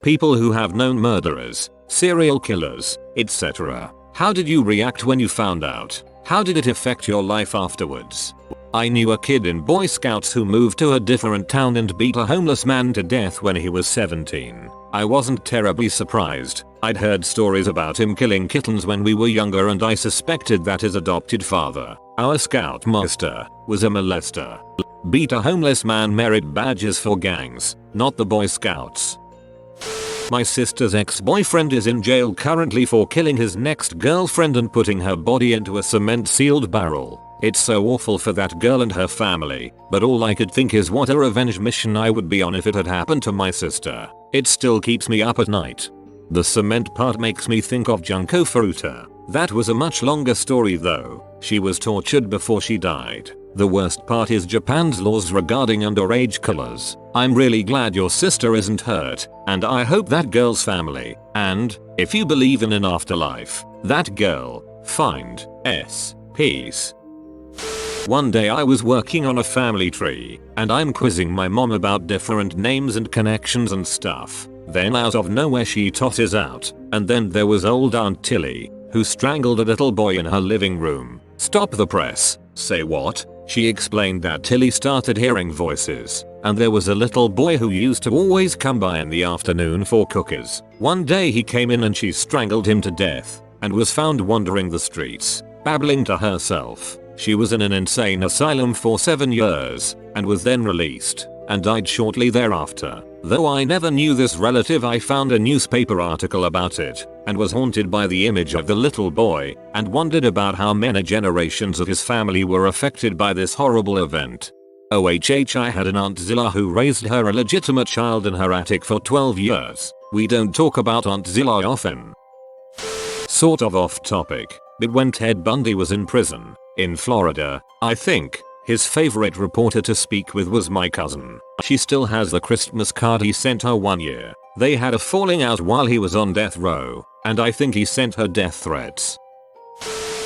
People who have known murderers, serial killers, etc. How did you react when you found out? How did it affect your life afterwards? I knew a kid in Boy Scouts who moved to a different town and beat a homeless man to death when he was 17. I wasn't terribly surprised. I'd heard stories about him killing kittens when we were younger, and I suspected that his adopted father, our scout master, was a molester. Beat a homeless man merit badges for gangs, not the Boy Scouts. My sister's ex-boyfriend is in jail currently for killing his next girlfriend and putting her body into a cement-sealed barrel. It's so awful for that girl and her family, but all I could think is what a revenge mission I would be on if it had happened to my sister. It still keeps me up at night. The cement part makes me think of Junko Furuta. That was a much longer story though. She was tortured before she died. The worst part is Japan's laws regarding underage killers. I'm really glad your sister isn't hurt, and I hope that girl's family, and, if you believe in an afterlife, that girl, find peace. One day I was working on a family tree, and I'm quizzing my mom about different names and connections and stuff. Then out of nowhere she tosses out, and then there was old Aunt Tilly, who strangled a little boy in her living room. Stop the press. Say what? She explained that Tilly started hearing voices, and there was a little boy who used to always come by in the afternoon for cookies. One day he came in and she strangled him to death, and was found wandering the streets, babbling to herself. She was in an insane asylum for 7 years, and was then released, and died shortly thereafter. Though I never knew this relative, I found a newspaper article about it, and was haunted by the image of the little boy, and wondered about how many generations of his family were affected by this horrible event. OHH, I had an Aunt Zilla who raised her illegitimate child in her attic for 12 years. We don't talk about Aunt Zilla often. Sort of off topic, but when Ted Bundy was in prison, in Florida, I think, his favorite reporter to speak with was my cousin. She still has the Christmas card he sent her one year. They had a falling out while he was on death row, and I think he sent her death threats.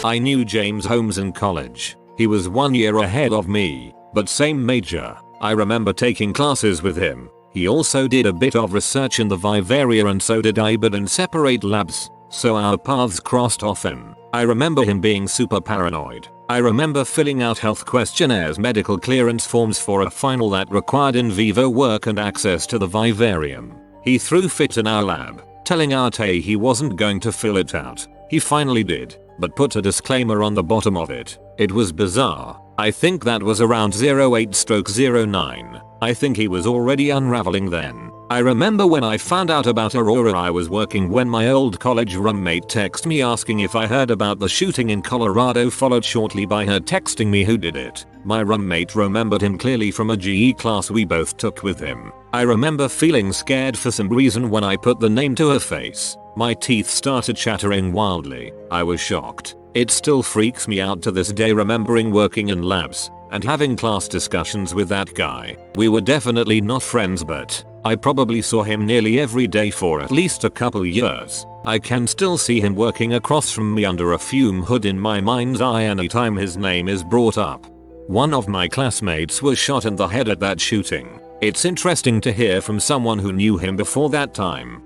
I knew James Holmes in college. He was 1 year ahead of me, but same major. I remember taking classes with him. He also did a bit of research in the Vivaria, and so did I, but in separate labs, so our paths crossed often. I remember him being super paranoid. I remember filling out health questionnaires, medical clearance forms for a final that required in vivo work and access to the vivarium. He threw fit in our lab, telling Arte he wasn't going to fill it out. He finally did, but put a disclaimer on the bottom of it. It was bizarre. I think that was around 08/09. I think he was already unraveling then. I remember when I found out about Aurora, I was working when my old college roommate texted me asking if I heard about the shooting in Colorado, followed shortly by her texting me who did it. My roommate remembered him clearly from a GE class we both took with him. I remember feeling scared for some reason when I put the name to her face. My teeth started chattering wildly. I was shocked. It still freaks me out to this day remembering working in labs and having class discussions with that guy. We were definitely not friends, but I probably saw him nearly every day for at least a couple years. I can still see him working across from me under a fume hood in my mind's eye anytime his name is brought up. One of my classmates was shot in the head at that shooting. It's interesting to hear from someone who knew him before that time.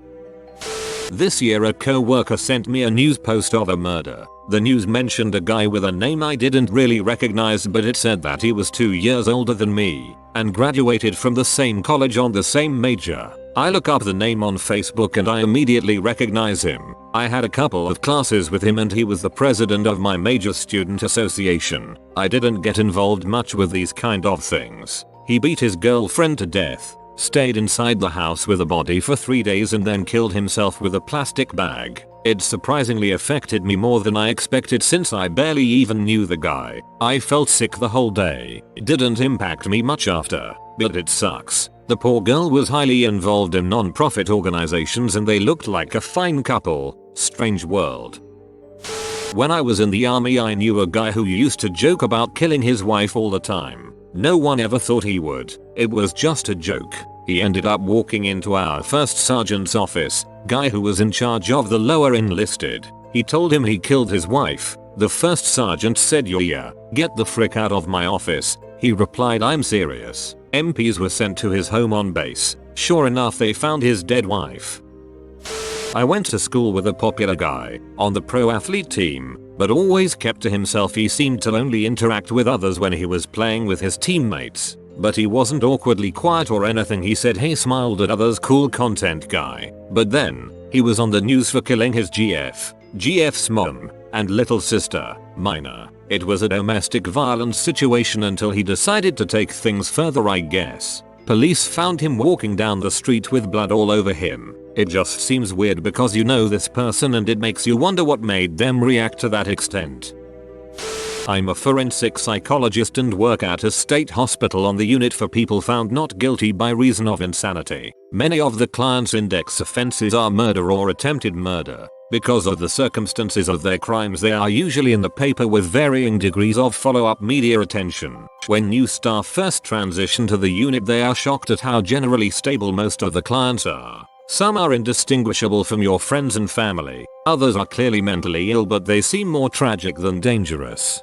This year a co-worker sent me a news post of a murder. The news mentioned a guy with a name I didn't really recognize, but it said that he was 2 years older than me and graduated from the same college on the same major. I look up the name on Facebook and I immediately recognize him. I had a couple of classes with him and he was the president of my major student association. I didn't get involved much with these kind of things. He beat his girlfriend to death, stayed inside the house with a body for 3 days, and then killed himself with a plastic bag. It surprisingly affected me more than I expected since I barely even knew the guy. I felt sick the whole day. It didn't impact me much after, but it sucks. The poor girl was highly involved in non-profit organizations and they looked like a fine couple. Strange world. When I was in the army I knew a guy who used to joke about killing his wife all the time. No one ever thought he would. It was just a joke. He ended up walking into our first sergeant's office, guy who was in charge of the lower enlisted. He told him he killed his wife. The first sergeant said, "Yeah, get the frick out of my office." He replied, "I'm serious." MPs were sent to his home on base, Sure enough, they found his dead wife. I went to school with a popular guy on the pro athlete team, but always kept to himself. He seemed to only interact with others when he was playing with his teammates, but he wasn't awkwardly quiet or anything. He said hey, smiled at others, cool content guy. But then, he was on the news for killing his GF's mom, and little sister, minor. It was a domestic violence situation until he decided to take things further, I guess. Police found him walking down the street with blood all over him. It just seems weird because you know this person and it makes you wonder what made them react to that extent. I'm a forensic psychologist and work at a state hospital on the unit for people found not guilty by reason of insanity. Many of the clients' index offenses are murder or attempted murder. Because of the circumstances of their crimes, they are usually in the paper with varying degrees of follow-up media attention. When new staff first transition to the unit, they are shocked at how generally stable most of the clients are. Some are indistinguishable from your friends and family. Others are clearly mentally ill, but they seem more tragic than dangerous.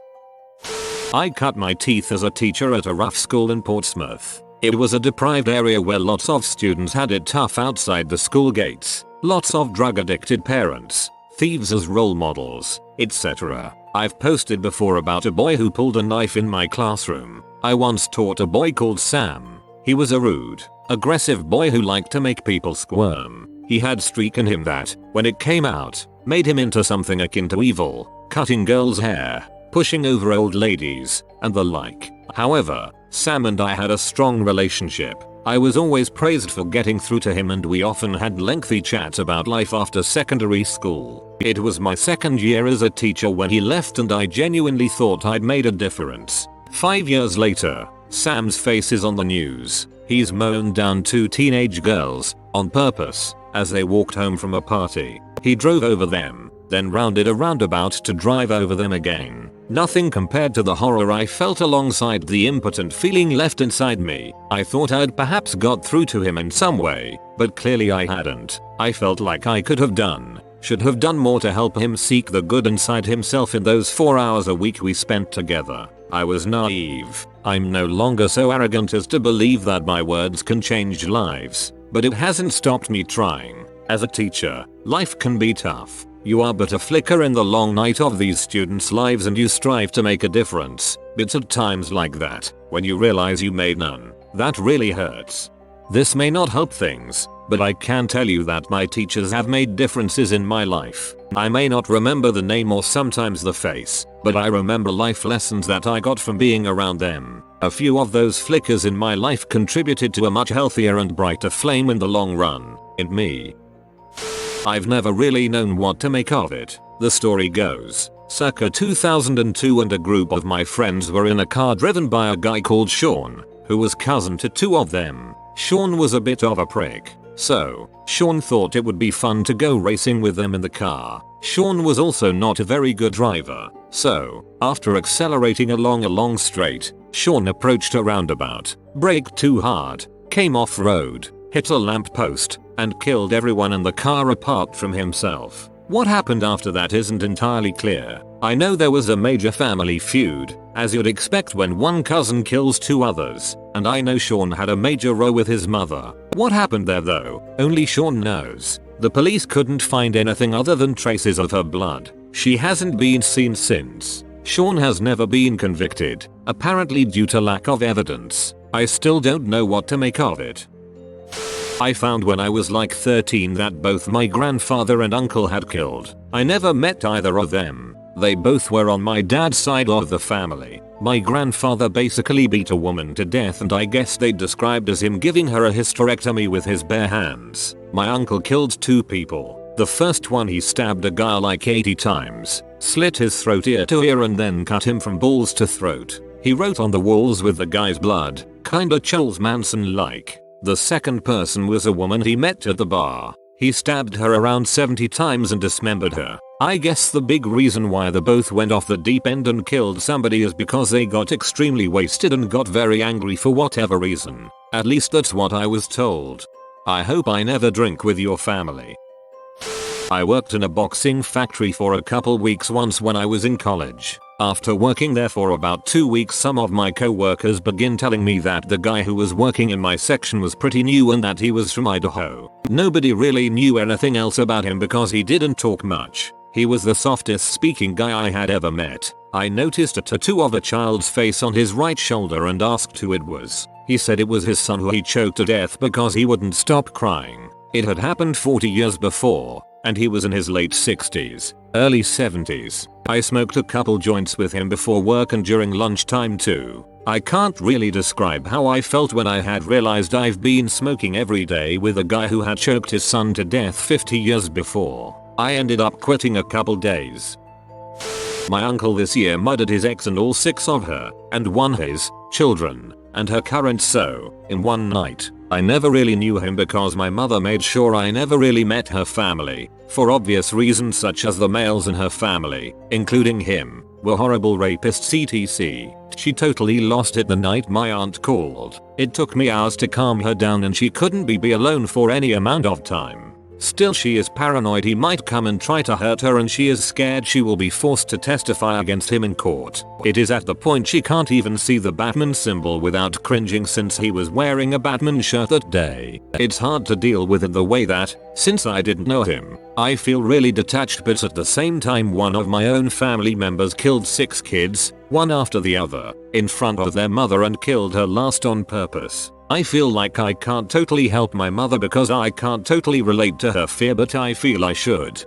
I cut my teeth as a teacher at a rough school in Portsmouth. It was a deprived area where lots of students had it tough outside the school gates. Lots of drug-addicted parents, thieves as role models, etc. I've posted before about a boy who pulled a knife in my classroom. I once taught a boy called Sam. He was a rude, aggressive boy who liked to make people squirm. He had streak in him that, when it came out, made him into something akin to evil, cutting girls' hair, pushing over old ladies, and the like. However, Sam and I had a strong relationship. I was always praised for getting through to him and we often had lengthy chats about life after secondary school. It was my second year as a teacher when he left and I genuinely thought I'd made a difference. 5 years later, Sam's face is on the news. He's mown down 2 teenage girls, on purpose, as they walked home from a party. He drove over them, then rounded a roundabout to drive over them again. Nothing compared to the horror I felt alongside the impotent feeling left inside me. I thought I'd perhaps got through to him in some way, but clearly I hadn't. I felt like I should have done more to help him seek the good inside himself in those 4 hours a week we spent together. I was naive. I'm no longer so arrogant as to believe that my words can change lives, but it hasn't stopped me trying. As a teacher, life can be tough. You are but a flicker in the long night of these students' lives and you strive to make a difference. It's at times like that, when you realize you made none, that really hurts. This may not help things, but I can tell you that my teachers have made differences in my life. I may not remember the name or sometimes the face, but I remember life lessons that I got from being around them. A few of those flickers in my life contributed to a much healthier and brighter flame in the long run, in me. I've never really known what to make of it. The story goes, circa 2002 and a group of my friends were in a car driven by a guy called Sean, who was cousin to 2 of them. Sean was a bit of a prick, so Sean thought it would be fun to go racing with them in the car. Sean was also not a very good driver, so after accelerating along a long straight, Sean approached a roundabout, braked too hard, came off road, hit a lamp post, and killed everyone in the car apart from himself. What happened after that isn't entirely clear. I know there was a major family feud, as you'd expect when one cousin kills 2 others, and I know Sean had a major row with his mother. What happened there though, only Sean knows. The police couldn't find anything other than traces of her blood. She hasn't been seen since. Sean has never been convicted, apparently due to lack of evidence. I still don't know what to make of it. I found when I was like 13 that both my grandfather and uncle had killed. I never met either of them. They both were on my dad's side of the family. My grandfather basically beat a woman to death and I guess they described as him giving her a hysterectomy with his bare hands. My uncle killed 2 people. The first one he stabbed a guy like 80 times, slit his throat ear to ear and then cut him from balls to throat. He wrote on the walls with the guy's blood, kinda Charles Manson like. The second person was a woman he met at the bar. He stabbed her around 70 times and dismembered her. I guess the big reason why they both went off the deep end and killed somebody is because they got extremely wasted and got very angry for whatever reason. At least that's what I was told. I hope I never drink with your family. I worked in a boxing factory for a couple weeks once when I was in college. After working there for about 2 weeks, some of my co-workers began telling me that the guy who was working in my section was pretty new and that he was from Idaho. Nobody really knew anything else about him because he didn't talk much. He was the softest speaking guy I had ever met. I noticed a tattoo of a child's face on his right shoulder and asked who it was. He said it was his son who he choked to death because he wouldn't stop crying. It had happened 40 years before, and he was in his late 60s, early 70s. I smoked a couple joints with him before work and during lunchtime too. I can't really describe how I felt when I had realized I've been smoking every day with a guy who had choked his son to death 50 years before. I ended up quitting a couple days. My uncle this year murdered his ex and all 6 of her, and 1 his children, and her current in one night. I never really knew him because my mother made sure I never really met her family, for obvious reasons such as the males in her family, including him, were horrible rapists etc. She totally lost it the night my aunt called. It took me hours to calm her down and she couldn't be alone for any amount of time. Still, she is paranoid he might come and try to hurt her and she is scared she will be forced to testify against him in court. It is at the point she can't even see the Batman symbol without cringing since he was wearing a Batman shirt that day. It's hard to deal with it the way that, since I didn't know him, I feel really detached, but at the same time one of my own family members killed 6 kids, one after the other, in front of their mother and killed her last on purpose. I feel like I can't totally help my mother because I can't totally relate to her fear, but I feel I should.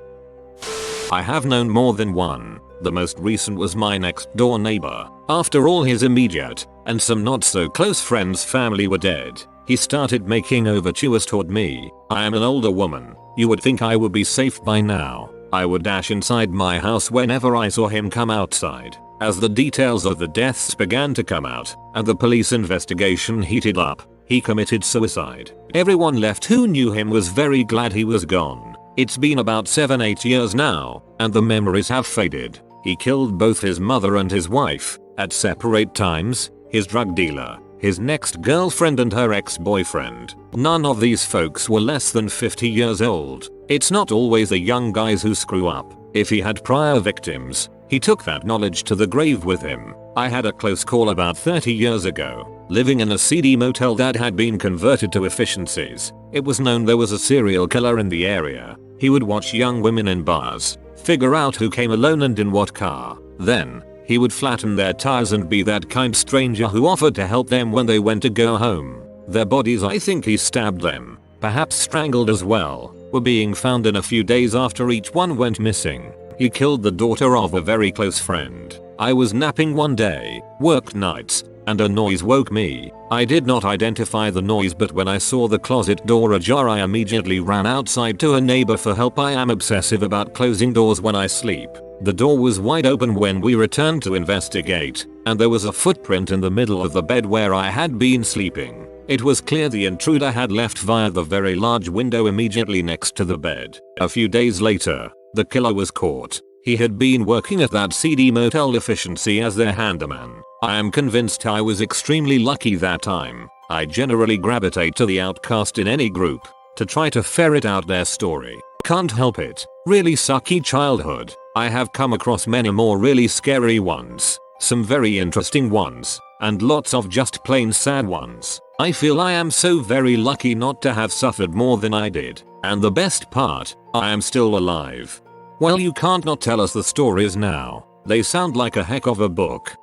I have known more than one. The most recent was my next door neighbor. After all his immediate, and some not so close friends' family were dead, he started making overtures toward me. I am an older woman. You would think I would be safe by now. I would dash inside my house whenever I saw him come outside. As the details of the deaths began to come out, and the police investigation heated up, he committed suicide. Everyone left who knew him was very glad he was gone. It's been about 7-8 years now, and the memories have faded. He killed both his mother and his wife, at separate times, his drug dealer, his next girlfriend and her ex-boyfriend. None of these folks were less than 50 years old. It's not always the young guys who screw up. If he had prior victims, he took that knowledge to the grave with him. I had a close call about 30 years ago, living in a seedy motel that had been converted to efficiencies. It was known there was a serial killer in the area. He would watch young women in bars, figure out who came alone and in what car. Then, he would flatten their tires and be that kind stranger who offered to help them when they went to go home. Their bodies, I think he stabbed them, perhaps strangled as well, were being found in a few days after each one went missing. He killed the daughter of a very close friend. I was napping one day, worked nights, and a noise woke me. I did not identify the noise, but when I saw the closet door ajar I immediately ran outside to a neighbor for help. I am obsessive about closing doors when I sleep. The door was wide open when we returned to investigate, and there was a footprint in the middle of the bed where I had been sleeping. It was clear the intruder had left via the very large window immediately next to the bed. A few days later, the killer was caught. He had been working at that seedy motel efficiency as their handyman. I am convinced I was extremely lucky that time. I generally gravitate to the outcast in any group, to try to ferret out their story. Can't help it. Really sucky childhood. I have come across many more really scary ones, some very interesting ones, and lots of just plain sad ones. I feel I am so very lucky not to have suffered more than I did. And the best part, I am still alive. Well, you can't not tell us the stories now. They sound like a heck of a book.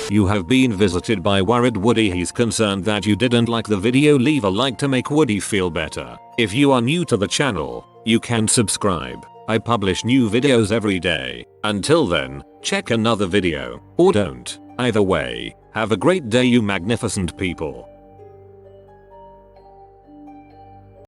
You have been visited by Worried Woody. He's concerned that you didn't like the video. Leave a like to make Woody feel better. If you are new to the channel, you can subscribe. I publish new videos every day. Until then, check another video, or don't. Either way, have a great day, you magnificent people.